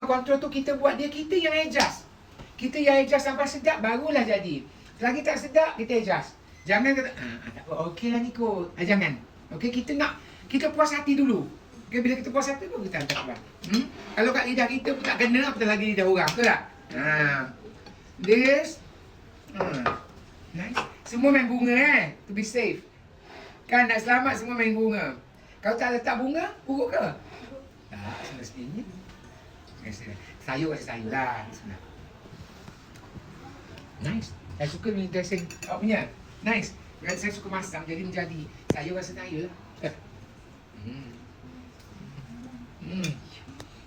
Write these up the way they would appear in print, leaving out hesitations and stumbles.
kontrol tu kita buat dia, kita yang adjust. Kita yang adjust sampai sedap barulah jadi. Selagi tak sedap, kita adjust. Jangan kata, tak apa, okey lah ni kot. Jangan. Okey, kita puas hati dulu. Okay, bila kita puas hati pun kita hantar keluar. Kalau kat lidah kita pun tak kena, apatah lagi lidah orang. Betul tak? This. Nice. Semua main bunga to be safe. Kan nak selamat semua main bunga. Kalau tak letak bunga, buruk ke? Tak, semestinya. Sayur rasa sayur lah. Nice. Saya suka ni dressing awak punya. Nice. Saya suka masak jadi menjadi sayur rasa sayur lah.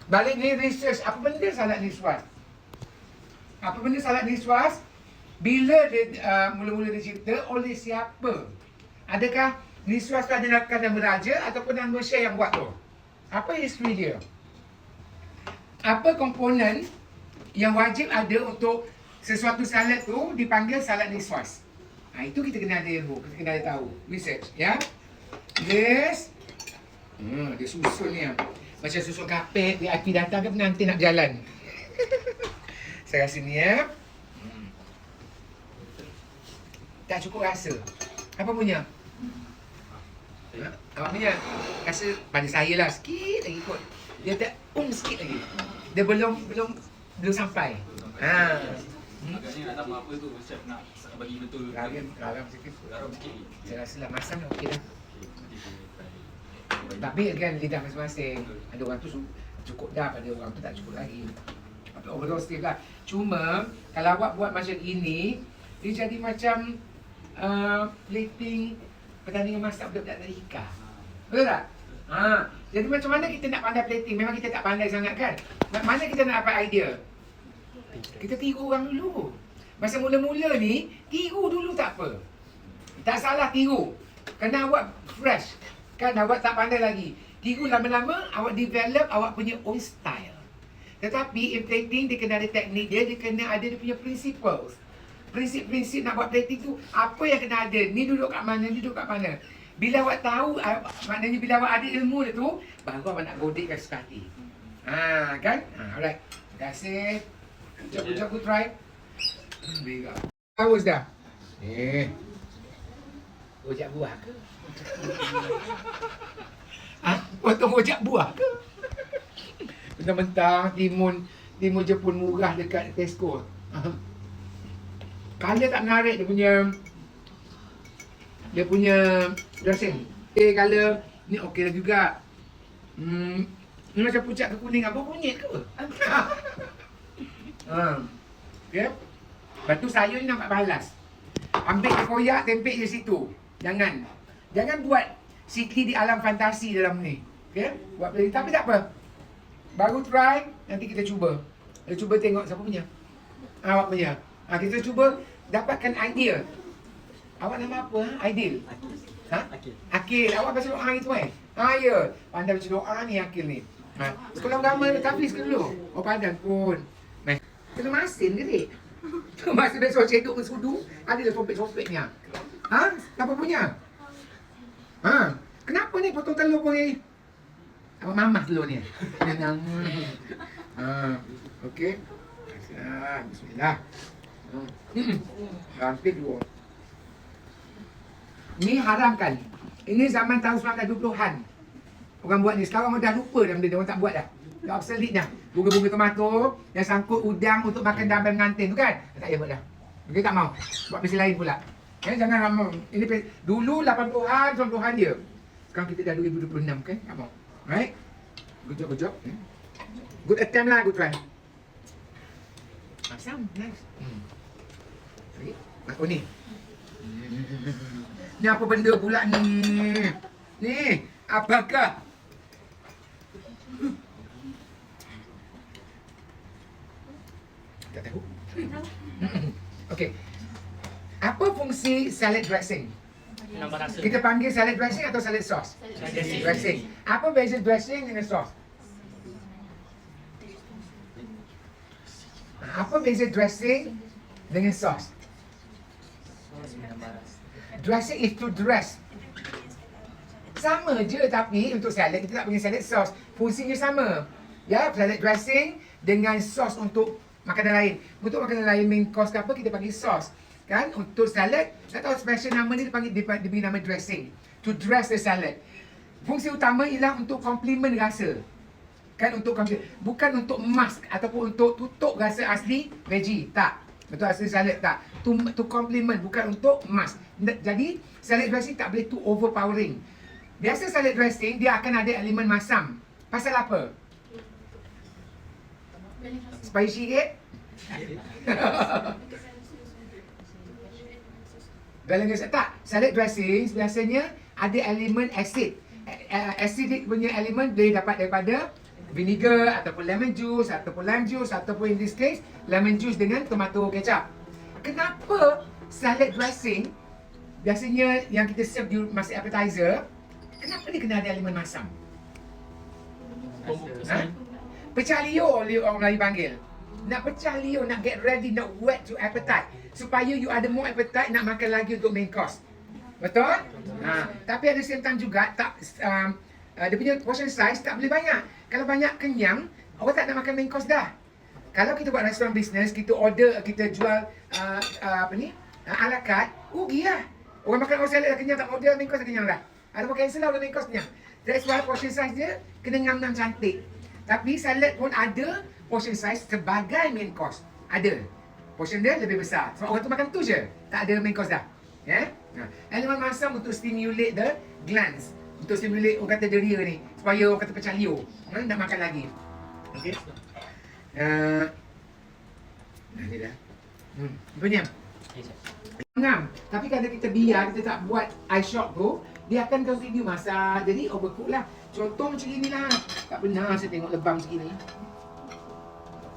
Balik ni research. Apa benda salad niswas? Apa benda salad niswas? Bila dia mula-mula dicipta, oleh siapa? Adakah niswas tu ada nama raja ataupun nama Syekh yang buat tu? Apa history dia? Apa komponen yang wajib ada untuk sesuatu salad tu dipanggil salad niswas? Itu kita kena ada ilmu, kita kena ada tahu. Research, ya. This. Dia susun ni. Macam susun kapet, VIP datang ke pengantin nak berjalan. Saya rasa ni, ya. Tak cukup rasa. Apa punya? Awak punya? Rasa pada saya lah sikit lagi kot. Dia tak sikit lagi. Dia belum sampai. Agaknya nak tambah apa tu, chef nak bagi betul. Garam sikit. Garam sikit. Saya rasa lah masam dah okey dah. Tapi kan lidah masing-masing. Ada orang tu cukup dah, pada orang tu tak cukup lagi. Overall still lah. Cuma kalau awak buat macam ini, dia jadi macam plating pertandingan masak budak-budak tadika. Betul tak? Jadi macam mana kita nak pandai plating? Memang kita tak pandai sangat kan? Mana kita nak dapat idea? Kita tiru orang dulu. Masa mula-mula ni, tiru dulu tak apa. Tak salah tiru. Kena awak fresh. Kan awak tak pandai lagi. Tiru lama-lama, awak develop awak punya own style. Tetapi in plating, dia kena ada teknik dia, dia kena ada dia punya principles. Prinsip-prinsip nak buat plating tu, apa yang kena ada? Ni duduk kat mana, ni duduk kat mana. Bila awak tahu, maknanya bila awak ada ilmu dia tu, baru awak nak godekkan suka hati. Kan? Alright. Terima kasih. Sekejap aku try. Bega. Haus dah. Rojak buah ke? Potong rojak buah ke? Mentang-mentang timun Jepun murah dekat Tesco. Color tak menarik dia punya dressing. Color ni okey lah juga. Ni macam pucat ke kuning, apa kunyit ke? Okay. Lepas tu sayur ni nampak balas. Ambil koyak, tempek je situ. Jangan buat Siti di alam fantasi dalam ni. Okay. Buat plating. Tapi tak apa. Baru try, nanti kita cuba. Kita cuba tengok siapa punya. Awak punya. Kita cuba dapatkan idea. Awak nama apa? Aidil? Akil. Awak baca doa itu ya. Pandai baca doa ni Akil ni. Sekolah agama Tafiz ke dulu? Padan pun. Kena masin ke dik? Masa dia suruh cedok ke sudu, ada dah sopek-sopeknya. Siapa punya? Kenapa ni potong telur pun ni? Apa mamas telur ni? Okey. Bismillah. Hampir dua. Ni haramkan. Ini zaman tahun 1920-an. Orang buat ni. Sekarang orang dah lupa dah benda dia. Orang tak buat dah. Dah obsolete dah. Bunga-bunga tomato yang sangkut udang untuk makan dalam pengantin tu kan? Tak payah buat dah. Okey, tak mau. Buat mesti lain pula. Jangan lama. Ini dulu 80-an, 90-an dia. Sekarang kita dah 2026 kan? Tak mau. Alright? Good job. Good attempt lah, good try. Asam, nice. Okey. Oh ni. Ni apa benda pula ni? Ni, apakah? Tak tahu. Okey. Apa fungsi salad dressing? Kita panggil salad dressing atau salad sauce? Dressing. Apa beza dressing dengan sauce? Apa beza dressing dengan sauce? Dressing is to dress. Sama je, tapi untuk salad kita tak panggil salad sauce. Fungsinya sama. Ya, salad dressing dengan sos untuk makanan lain. Untuk makanan lain main course ke apa, kita panggil sos. Kan? Untuk salad, tak tahu special nama ni dia bagi nama dressing. To dress the salad. Fungsi utama ialah untuk complement rasa. Kan, untuk complement. Bukan untuk mask ataupun untuk tutup rasa asli veggie. Tak. Untuk asli salad tak. To complement, bukan untuk mask. Jadi, salad dressing tak boleh too overpowering. Biasa salad dressing, dia akan ada elemen masam. Pasal apa? Spicy sikit? Balance tak. Salad dressing biasanya ada elemen acid. Acidic punya elemen boleh dapat daripada vinegar ataupun lemon juice ataupun lime juice ataupun in this case lemon juice dengan tomato kecap. Kenapa salad dressing biasanya yang kita serve di masa appetizer, kenapa dia kena ada elemen masam? Ha? Pecah liur orang Melayu panggil. Nak pecah liur, nak get ready, nak whet to appetite. Supaya you ada more appetite nak makan lagi untuk main course. Betul? Ha. Tapi ada same time juga, dia punya portion size tak boleh banyak. Kalau banyak kenyang, orang tak nak makan main course dah. Kalau kita buat restoran business, kita order, kita jual a la carte, rugi lah. Orang makan salad dah kenyang, tak order main course dah kenyang dah. Ataupun cancel lah order main course kenyang. That's why portion size dia kena ngam-ngam cantik. Tapi salad pun ada portion size sebagai main course. Ada. Portion dia lebih besar. Sebab orang tu makan tu je. Tak ada main course dah. Ya? Yeah? Elemen masam untuk stimulate the glands. Untuk stimulate orang kata deria ni. Supaya orang kata pecah liur. Nak makan lagi. Okey. Ni dah. Penyam. Ngam. Tapi kalau kita biar, kita tak buat ice shop tu, dia akan continue masak. Jadi overcook lah. Contoh macam ni lah. Tak pernah saya tengok lebam macam ni.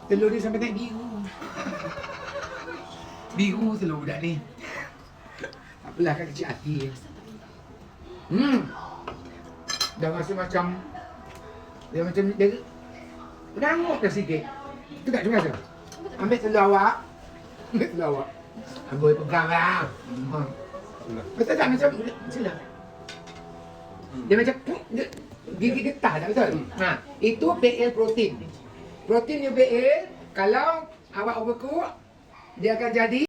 Telur dia sampai naik biru. Biru telur budak ni. Tak apalah, kan kecil hati. Dah rasa macam dia menanguk dah sikit. Tu tak cuma rasa. Ambil telur awak. Ambil telur awak. Amboi pegang lah. Betul tak macam lah. Dia macam gigi getah tak betul? Itu BL protein. Protein yang BL, kalau awak overcook, dia akan jadi